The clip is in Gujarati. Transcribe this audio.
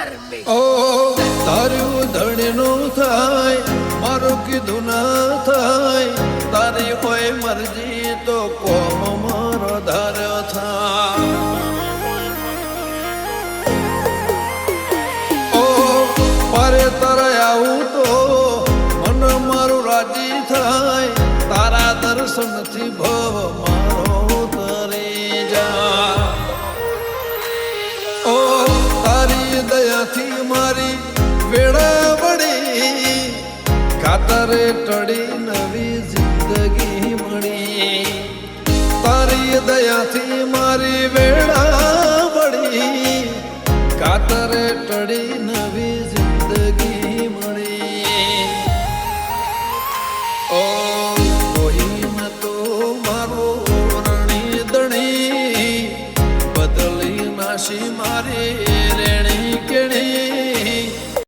ધર્મી ઓ તારું ધણીનું થાય મારું કીધું ના થાય તારી કોઈ મરજી તો કોમ મારો ધાર્યો થાય ઓ પારે તારે આવું તો મન મારું રાજી થાય તારા દર્શનથી ભવ મારો તરી જા ઓ તારી દયાથી મારી વેળા વળી કાતરે ટળી નવી જિંદગી મળી તારી દયાથી મારી વેળા વળી કાતરે ટળી નવી